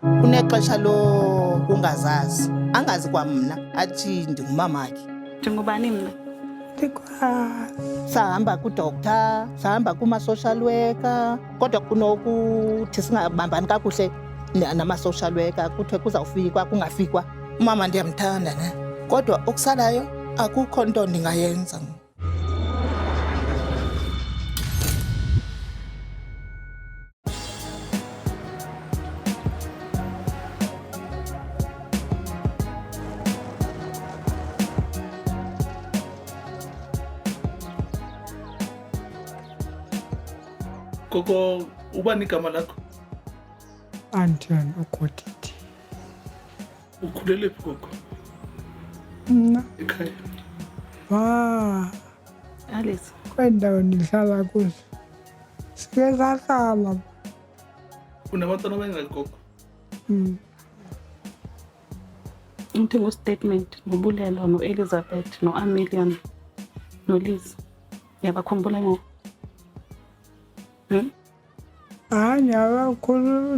Unexesha lo ungazazi, angazi kwamna athi ndingumamakhe. Njengobani mna? Sahamba kudoctor, sahamba kuma-social worker, kodwa kunokuthi singabambani kakuhle nama-social worker, kuthiwe kuzawufikwa kungafikwa. Umama ndiyamthanda ne, kodwa okusalayo akukho nto ndingayenza. Gogo, ubani igama lakho? Anton uKotiti. Ukhulele phi gogo? Mna ekhaya. Alice. Kwendawo ndihlala kuzo. Sike sahlala. Unabantwana abangaki gogo? Into ngu-statement noBulelo no-Elizabeth no-Amelia no-Liz. Uyabakhumbula ngo?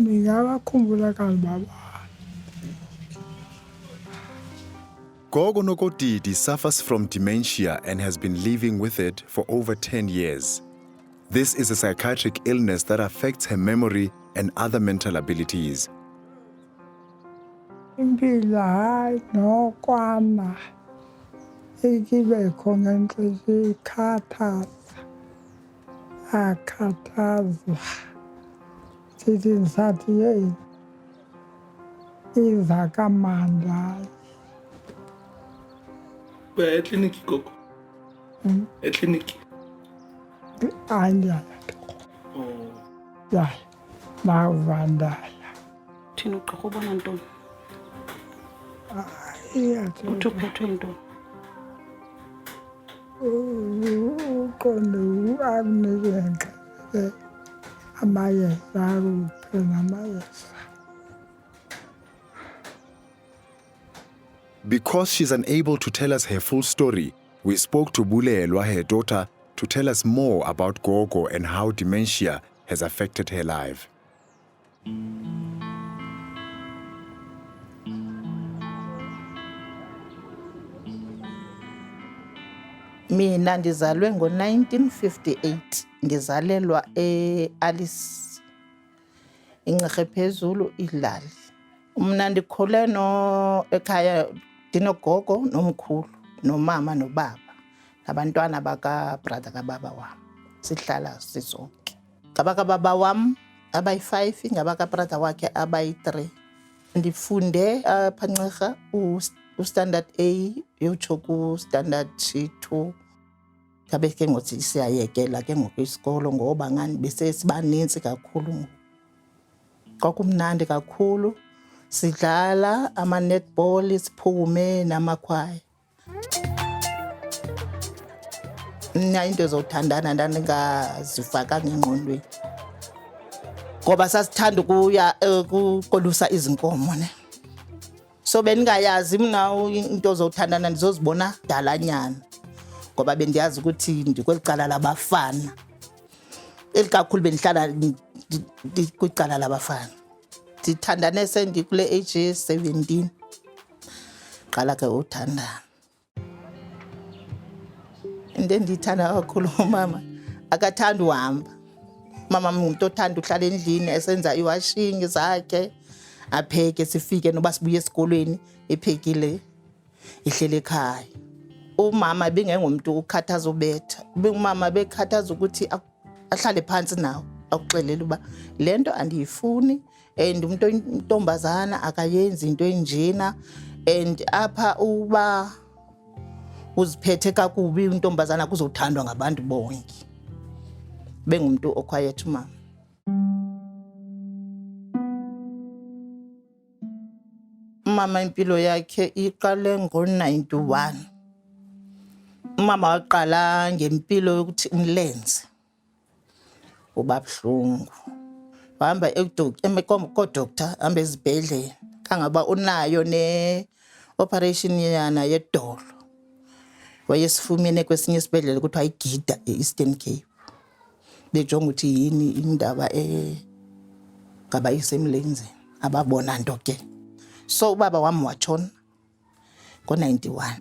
Ngiyabakhumbula kalibaba. Gogo Nokotiti suffers from dementia and has been living with it for over 10 years. This is a psychiatric illness that affects her memory and other mental abilities. Impilo hayi nokwana. Ikibe khona inhliziyo ikhathaza. Akhathaza. Sithi ngisathi yeyi iza kamandla. Uya ekliniki gogo? Ekliniki? Andiyaya. Ya, mavandala. Thina ugqirha ubona ntoni? Uthi uphethwe yintoni? Uqonde akunike amayeza akuphe namayeza. Because she's unable to tell us her full story, we spoke to Bulelwa, her daughter, to tell us more about Gogo and how dementia has affected her life. Mina ndizalwe ngo-1958, ndizalelwa Alice Ingcerhe Phezulu Idlali. Mna ndikhule ekhaya ndinogogo nomkhulu nomama nobaba nabantwana bakabrother kababa wam, sihlala sisonke. Ngabakababa wam abayi-5, ngabakabrother wakhe abayi-3. Ndifunde apha Ngcerhe standard A yotsho ku-standard 2. Ngabe ke ngothi siyayekela ke ngoku isikolo ngoba ngani besesibanintsi kakhulu. Kwakumnandi kakhulu, sidlala ama-netball, siphume namakhwaya. Mna into zothandana ndandingazifakanga engqondweni ngoba sasithanda ukuya ukolusa izinkomo ne. So bendingayazi mna into zothandana ndizozibona dalanyana ngoba bendiyazi ukuthi ndikweli cala labafana. Elikakhulu bendihlala kwicala labafana. Ndithandane sendikule age 17. Qala ke uthandana. Into endiyithanda kakhulu umama akathanda uhamba. Mama umuntu othanda uhlala endlini esenza iwashing zakhe, apheke sifike noba sibuye esikolweni ephekile ihlele ekhaya. Umama bengengumuntu ukhathaza ubetha. Umama bekhathaza ukuthi ahlale phansi nawe akuxelela uba lento andiyifuni and umuntu intombazana akayenzi into enjena and apha uba uziphethe kakubi intombazana kuzothandwa ngabantu bonke. Bengumuntu oquiet umama. Umama impilo yakhe iqale ngo-91. Umama waqala ngempilo yokuthi umlenze ubabuhlungu. Wahamba kodoctor hamba ezibhedlela kangaba unayo ne-operation yana yedolo. Wayesifumene kwesinye isibhedlela kuthiwa iGida e-Eastern Cape. Bejonga ukuthi yini indaba ngaba isemlenzeni ababona nto ke. So ubaba wami watshona ngo-91.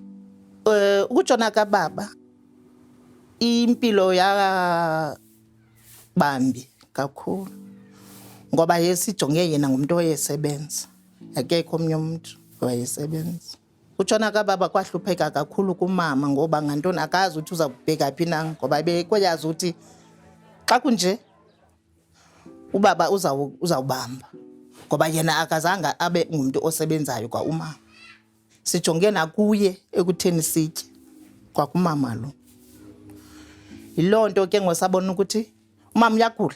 Ukutshona kababa impilo bambi kakhulu ngoba yesijonge yena ngumuntu oyesebenza, akekho omnye umuntu owayesebenza. Utshona kababa kwahlupheka kakhulu kumama ngoba ngantoni akazi ukuthi uzakubheka phi na ngoba bekwayazi ukuthi xa kunje ubaba uzawubamba ngoba yena akazanga abe ngumuntu osebenzayo kwa umama. Sijonge nakuye ekutheni sitye kwa kumama lo. Yiloo nto ke ngosabona ukuthi umama uyagula.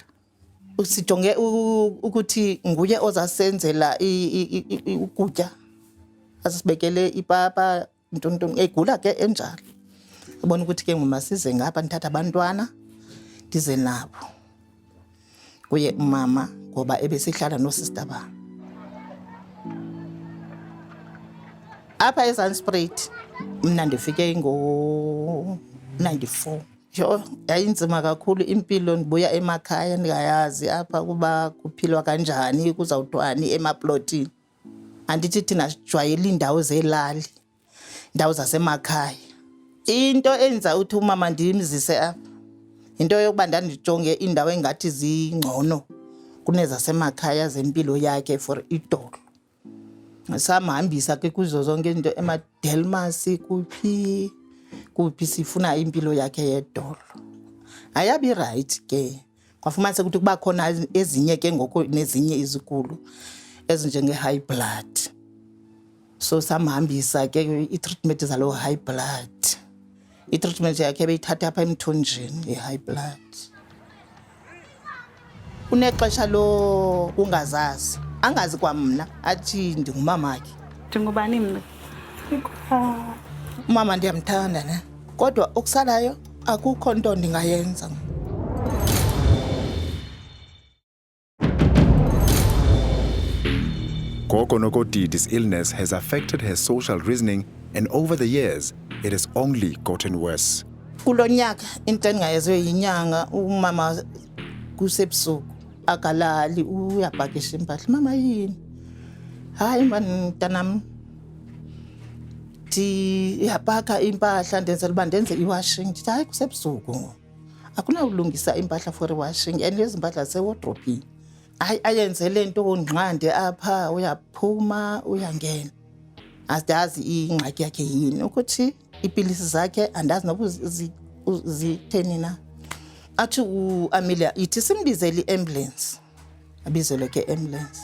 Sijonge ukuthi nguye ozasenzela ukutya. Asibekele ipapa ntontoni egula ke enjalo. Ubona ukuthi ke ngumasize ngapha ndithatha abantwana ndize nabo. Kuye umama ngoba ebesihlala no-sister bami. Apha eZanspruit mina ndifike ngo-94. Yho, yayinzima kakhulu impilo, ndibuya emakhaya ndingayazi apha kuba kuphilwa kanjani, kuzawuthwani emaplotini. Andithi thina sijwayele iindawo zelali, indawo zasemakhaya. Into enza ukuthi umama ndimzise apha into yokuba ndandijonge iindawo engathi zingcono kunezasemakhaya zempilo yakhe for idolo. Samhambisa ke kuzo zonke into emaDelmas kuphi sifuna impilo yakhe yedolo. Ayabi right ke. Kwafumanisa ukuthi kuba khona ezinye ke ngoko nezinye izikulu ezinjenge-high blood. So samhambisa ke i-treatment zalo high blood. I-treatment yakhe beyithatha apha emthonjeni ye-high blood. Unexesha lo ungazazi. Angazi kwa mna athi ndingumamakhe. Ndingubani mna? Umama ndiyamthanda ne. Kodwa okusalayo akukho nto ndingayenza. Gogo Nokotidi's illness has affected her social reasoning, and over the years, it has only gotten worse. Kulonyaka into engayaziyo yinyanga umama kusebusuku akalali uyabhakisha impahla. Mama yini? Hayi mntanami. Ndiyabhaka impahla ndenzela uba ndenze i-washing. Ndithi hayi kusebusuku. Akunawulungisa impahla for i-washing and lezi impahla zisewardrobhini. Hayi ayenzele into nqande apha uyaphuma uyangena. Asidazi ingxaki yakhe yini ukuthi ipilisi zakhe andazi noba zitheni na. Athi uAmelia ithi simbizele i-ambulance. Abizele ke ambulance.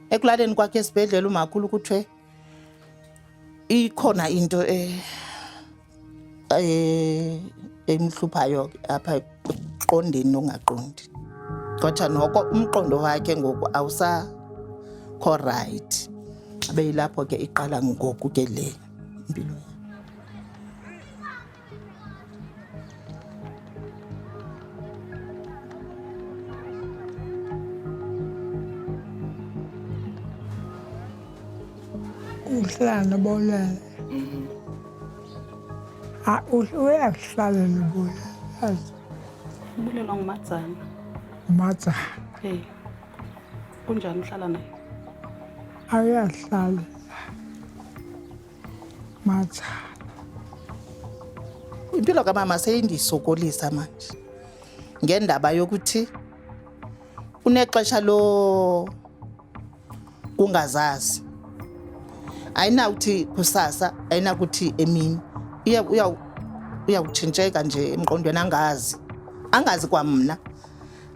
Ekulaleni kwakhe esibhedlela umakhulu kuthiwe ikhona into emhluphayo apha eqondeni nongaqondi. Kodwa noko umqondo wakhe ngoku awusakho right. Abe yilapho ke iqala ngoku ke le impilo. Uhlala bolele. Uyakuhlala bolele. Ubulelwa ngumadzana. Matha. Hey. Kunjani uhlala naye? Ayahlala. Matha. Impilo kamama seyindisokolisa manje. Ngendaba yokuthi unexesha lo kungazazi. Ayinawuthi kusasa, ayinakuthi emini. Uyawutshintsheka nje emqondweni angazi. Angazi kwa mna.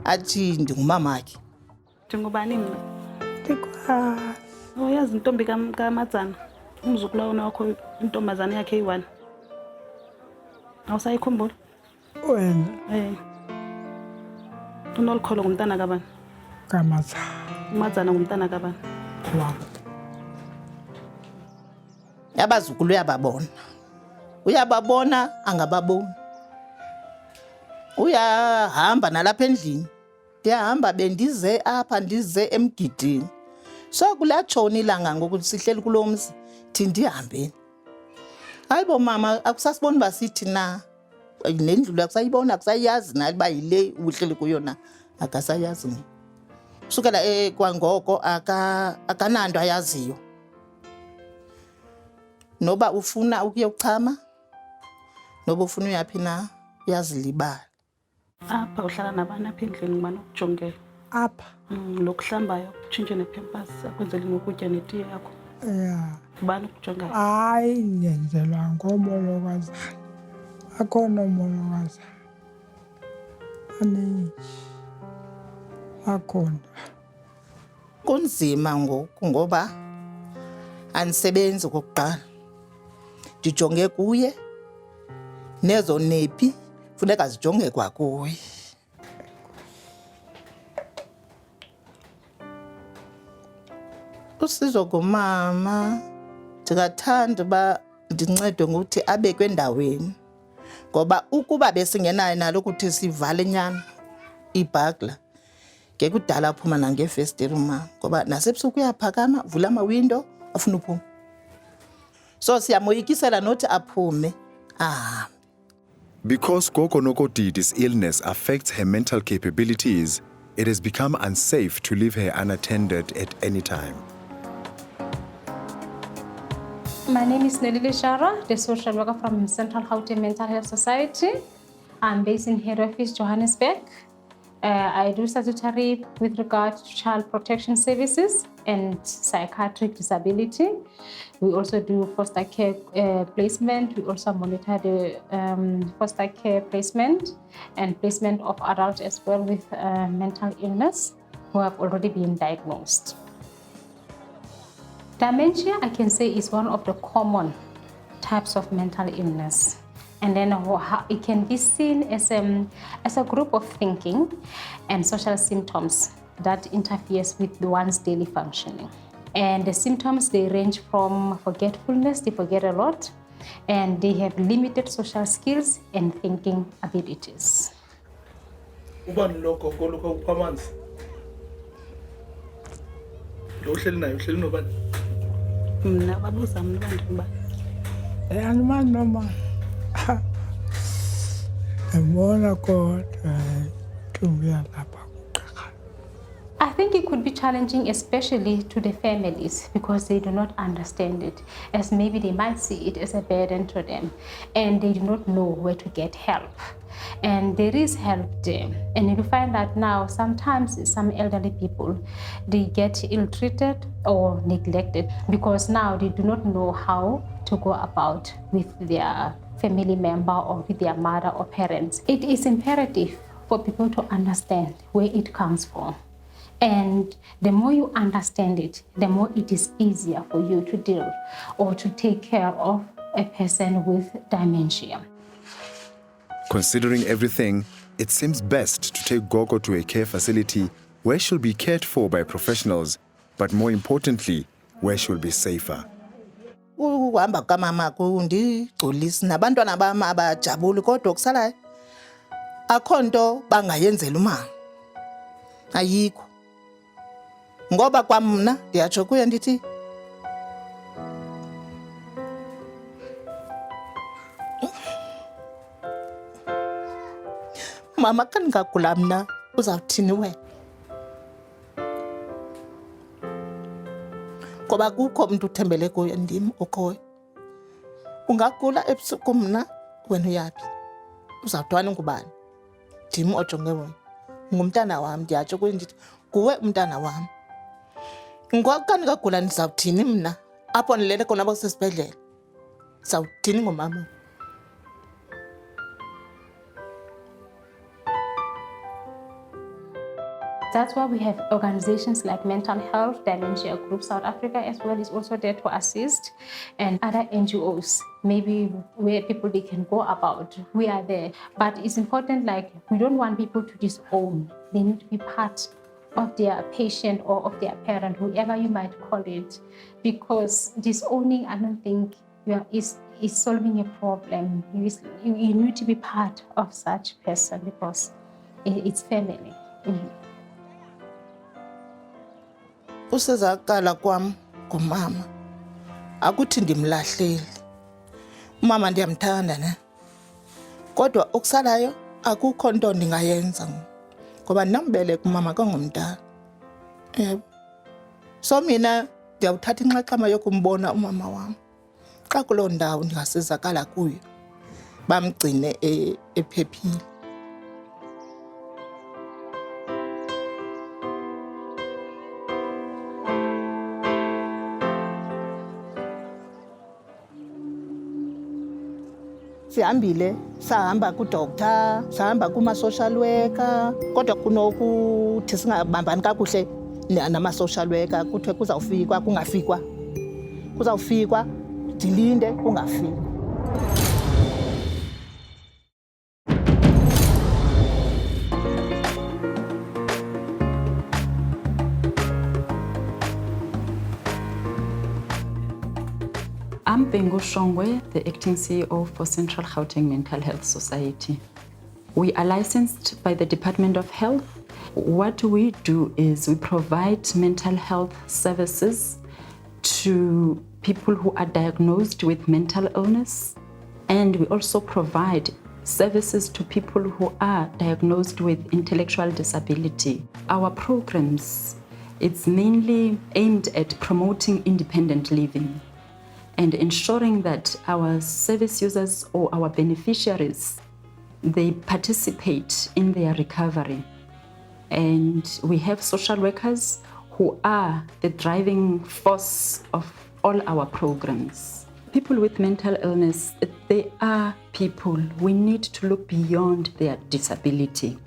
Athi ndingumamakhe. Ndingubani mna? Ndikwazi. Uyazi intombi kaMadzana, umzukulwana wakho intombazane yakhe eyi-1. Awusayikhumbula? Wena. Unolukholo ngumntana kabani? Kamatha. uMadzana ngumntana kabani? Wabo. Abazukulu uyababona angababoni. Uyahamba nalapha endlini. Ndiyahamba bendize apha ndize emgidini. So kulatshona ilanga ngoku sihleli kulomzi thi ndihambeni. Hayibo mama akusasiboni basithi na nendlu akusayibona akusayazi na uba yile uhleli kuyo na akasayazi. sukela kwangoko akananto ayaziyo. Noba ufuna ukuyochama noba ufuna uyaphi na uyazilibala. Apha uhlala nabani apha endlini ngubani ukujongela? apha Lokuhlambayo utshintshe nepampers akwenzele nokutya netiye yakho. ya Ngubani ukujongayo? hayi ndenzelwa ngomolokazana akhona umolokazana aninji akhona. Kunzima ngoku ngoba anisebenzi kokuqala, ndijonge kuye nezo nephi funeka zijonge kwakuye. Usizo kumama ndingathanda uba ndincedwe ngokuthi abekwe endaweni, ngoba ukuba besingenayo nalo ukuthi sivale nyana ibhagla ngekudala aphuma nangefestire uma, ngoba nasebusuku uyaphakama vula amawindo afuna uphuma. So siyamoyikisela nothi aphume ahambe. Because Gogo Nokodidi's illness affects her mental capabilities, it has become unsafe to leave her unattended at any time. My name is Nelly Shara, the social worker from Central Gauteng Mental Health Society. I'm based in head office, Johannesburg. I do statutory with regard to child protection services and psychiatric disability. We also do foster care placement. We also monitor the foster care placement and placement of adults as well with mental illness who have already been diagnosed. Dementia, I can say, is one of the common types of mental illness. And then it can be seen as a group of thinking and social symptoms that interferes with one's daily functioning. And the symptoms, they range from forgetfulness, they forget a lot, and they have limited social skills and thinking abilities. Ubani lo gogo lo kupha amanzi? Lo uhleli naye uhleli nobani? Mna babuza mna uba ndingubani. Andimani noma ndibona kodwa intombi yalapha kugqirha. I think it could be challenging, especially to the families, because they do not understand it, as maybe they might see it as a burden to them, and they do not know where to get help. And there is help there. And you find that now, sometimes some elderly people, they get ill-treated or neglected because now they do not know how to go about with their family member or with their mother or parents. It is imperative for people to understand where it comes from. And the more you understand it, the more it is easier for you to deal or to take care of a person with dementia. Considering everything, it seems best to take Gogo to a care facility where she'll be cared for by professionals, but more importantly, where she'll be safer. Ukuhamba kamama kundigculisa nabantwana bami abajabuli, kodwa kusalayo akho nto bangayenzela umama, ayikho. Ngoba kwamna ndiyatsho kuye ndithi mama xa ndingagula mna uzawuthini wena? Ngoba kukho umntu uthembele kuye, ndim okhoyo. Ungagula ebusuku mna wena uyaphi? Uzawuthwana ngubani? Ndim ojonge wena. Ngumntana wam, ndiyatsho kuye ndithi nguwe umntana wam. Ngoku xa ndingagula ndizawuthini mna? Apho ndilele khona apho sesibhedlele ndizawuthini ngomama? That's why we have organizations like Mental Health, Dementia Group South Africa as well is also there to assist, and other NGOs, maybe where people they can go about. We are there. But it's important, like, we don't want people to disown. They need to be part of their patient or of their parent, whoever you might call it, because disowning, I don't think is solving a problem. You need to be part of such person because it's family. Mm-hmm. Usezakala kwam ngumama, akuthi ndimlahleli. Umama ndiyamthanda ne, kodwa okusalayo akukho nto ndingayenza ngoba ndinambeleka umama kangumdala. So mina ndiyawuthatha inxaxheba yokumbona umama wam xa kuloo ndawo ndingasizakala kuyo bamgcine ephephile. Sihambile sahamba kudoctor, sahamba kuma-social worker, kodwa kunokuthi singabambani kakuhle nama-social worker kuthiwe kuzawufikwa kungafikwa, kuzawufikwa ndilinde kungafikwa. I'm Bengo Shongwe, the acting CEO for Central Gauteng Mental Health Society. We are licensed by the Department of Health. What we do is we provide mental health services to people who are diagnosed with mental illness, and we also provide services to people who are diagnosed with intellectual disability. Our programs, it's mainly aimed at promoting independent living and ensuring that our service users or our beneficiaries, they participate in their recovery. And we have social workers who are the driving force of all our programs. People with mental illness, they are people. We need to look beyond their disability.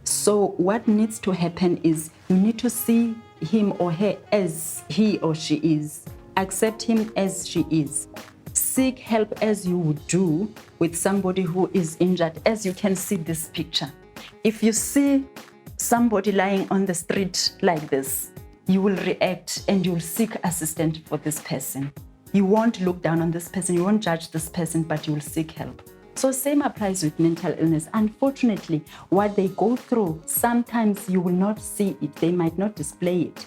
So what needs to happen is you need to see him or her as he or she is. Accept him as she is. Seek help as you would do with somebody who is injured, as you can see this picture. If you see somebody lying on the street like this, you will react and you will seek assistance for this person. You won't look down on this person, you won't judge this person, but you will seek help. So same applies with mental illness. Unfortunately, what they go through, sometimes you will not see it, they might not display it.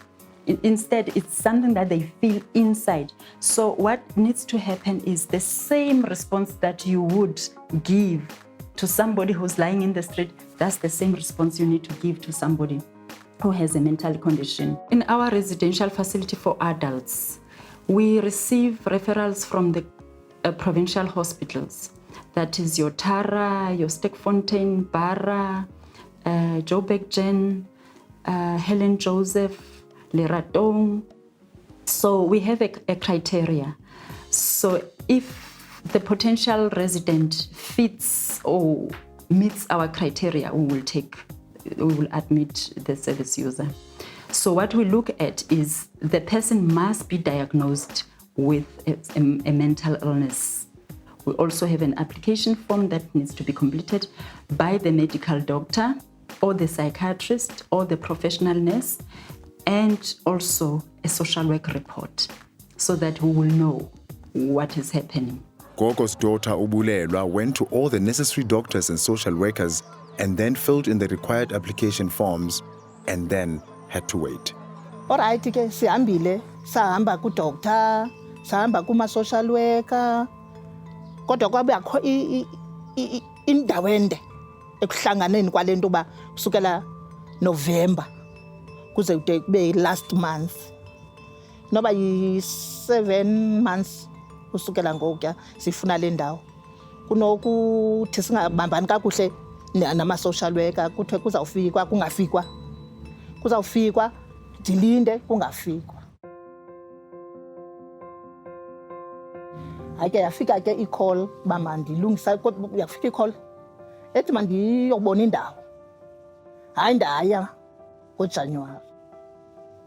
Instead, it's something that they feel inside. So what needs to happen is the same response that you would give to somebody who's lying in the street, that's the same response you need to give to somebody who has a mental condition. In our residential facility for adults, we receive referrals from the provincial hospitals. That is your Tara, your Stekfontein, Barra, Joburg Gen, Helen Joseph, Leratong. So we have a criteria. So if the potential resident fits or meets our criteria, we will admit the service user. So what we look at is the person must be diagnosed with a mental illness. We also have an application form that needs to be completed by the medical doctor or the psychiatrist or the professional nurse, and also a social work report so that we will know what is happening. Gogo's daughter Ubulelwa went to all the necessary doctors and social workers and then filled in the required application forms and then had to wait. Alright ke sihambile sahamba kudoctor, sahamba kuma-social worker, kodwa kwabe akho indawo ende ekuhlanganeni kwale nto uba kusukela November kuze kude kube last month. Noba yi-7 months kusukela ngokuya sifuna le ndawo. Kunokuthi singabambani kakuhle nama-social worker kuthiwe kuzawufikwa kungafikwa. Kuzawufikwa ndilinde kungafikwa. Hayi ke yafika ke i-call uba mandilungisa, yafika i-call ethi mandiyobona indawo. Hayi ndaya ngoJanuwari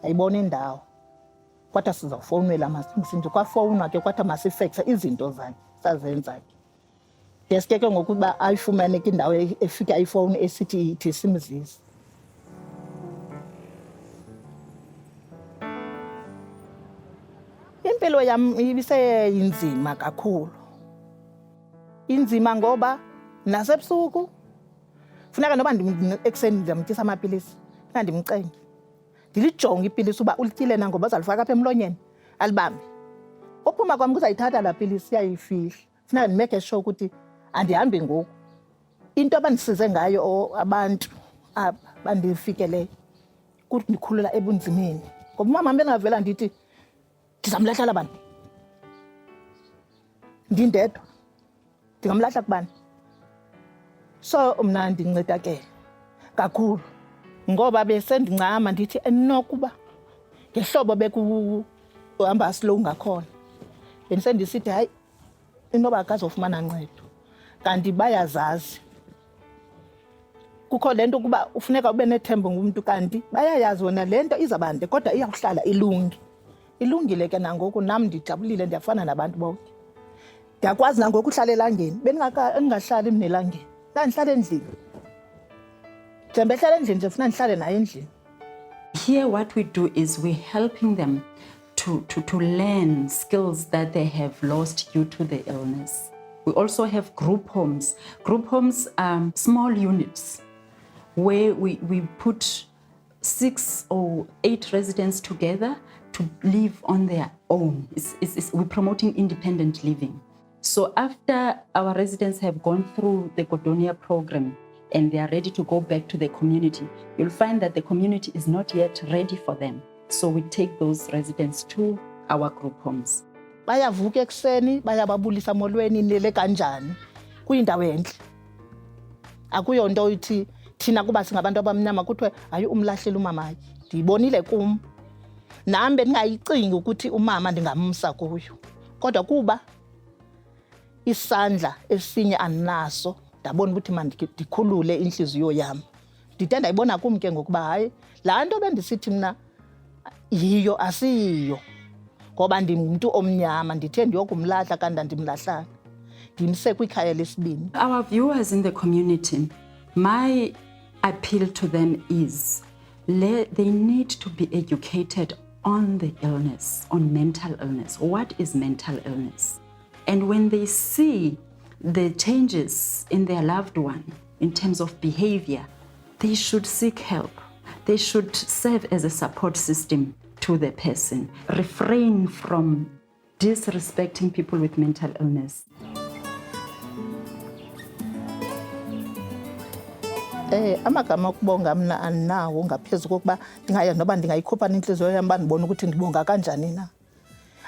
yayibona indawo, kwathi sizawufowunela masinje kwafowunwa ke kwathi masifekthe izinto zakhe sazenza ke. Deske ke ngokuba ayifumaneke indawo efika ifowuni esithi ithi simzise. Impilo yam ibiseyinzima kakhulu. Inzima ngoba nasebusuku funeka noba ekuseni ndiyamtyisa amapilisi, funeka ndimcenge. Ndilijonge ipilisi uba ulityile na ngoba azalifaka apha emlonyeni, alibambe. Uphuma kwam kuzayithatha laa pilisi yayifihla. Funeka ndimeke sure ukuthi andihambi ngoku. Into abandisize ngayo abantu apha bandifikeleyo kundikhulula ebunzimeni. Ngoba umama bengavela ndithi ndizamlahla labani. Ndindedwa. Ndingamlahla kubani. So mna ndincedakele kakhulu. Ngoba besendincama ndithi enokuba ngehlobo bekuhamba slow ngakhona. Bendisendisithi hayi inoba akazofumana ncedo. Kanti bayazazi. Kukho lento kuba ufuneka ube nethemba ngumuntu kanti bayayazi wona lento izabande kodwa iyakuhlala ilungi. Ilungile ke nangoku nam ndijabulile ndiyafana nabantu bonke. Ndiyakwazi nangoku uhlala elangeni. Bengingahlali mina elangeni. Ndandihlala endlini. Njengoba ehlala endlini nje ufuna ndihlale naye endlini. Here what we do is we're helping them to learn skills that they have lost due to the illness. We also have group homes. Group homes are small units where we put 6 or 8 residents together to live on their own. We're promoting independent living. So after our residents have gone through the Godonia program and they are ready to go back to the community, you'll find that the community is not yet ready for them. So we take those residents to our group homes. Bayavuka ekseni, bayababulisa molweni nile kanjani. Kuyindawo enhle. Akuyo nto uthi thina kuba singabantu abamnyama kuthiwe hayi umlahlela umama. Ndiyibonile kum. Nami bendingayicingi ukuthi umama ndingamsa kuyo. Kodwa kuba isandla esinye aninaso ndabona ukuthi mandikhulule inhliziyo yami. Ndide ndayibona kum ke ngokuba hayi laa nto bendisithi mna yiyo asiyiyo. Ngoba ndimuntu omnyama ndithe ndiyokumlahla kanti andimlahlanga. Ndimse kwikhaya lesibini. Our viewers in the community, my appeal to them is they need to be educated on the illness, on mental illness. What is mental illness? And when they see the changes in their loved one in terms of behavior, they should seek help. They should serve as a support system to the person. Refrain from disrespecting people with mental illness. Amagama okubonga mna andinawo ngaphezu kokuba ndingaya noba ndingayikhupha inhliziyo yami bandibona ukuthi ndibonga kanjani na.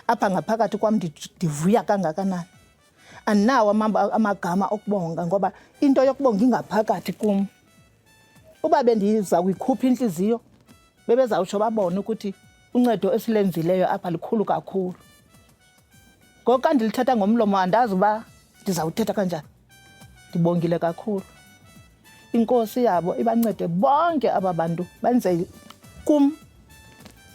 Apha ngaphakathi kwam ndivuya kangakanani. Andinawo amagama okubonga ngoba into yokubonga ingaphakathi kum. Uba bendiza kuyikhupha inhliziyo bebezawutsho babone ukuthi uncedo esilenzileyo apha likhulu kakhulu. Ngoku xa ndilithetha ngomlomo andazi uba ndizawuthetha kanjani. Ndibongile kakhulu. Inkosi yabo ibancede bonke aba bantu benze kum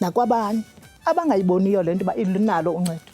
nakwabanye abangayiboniyo lento ba ilinalo uncedo.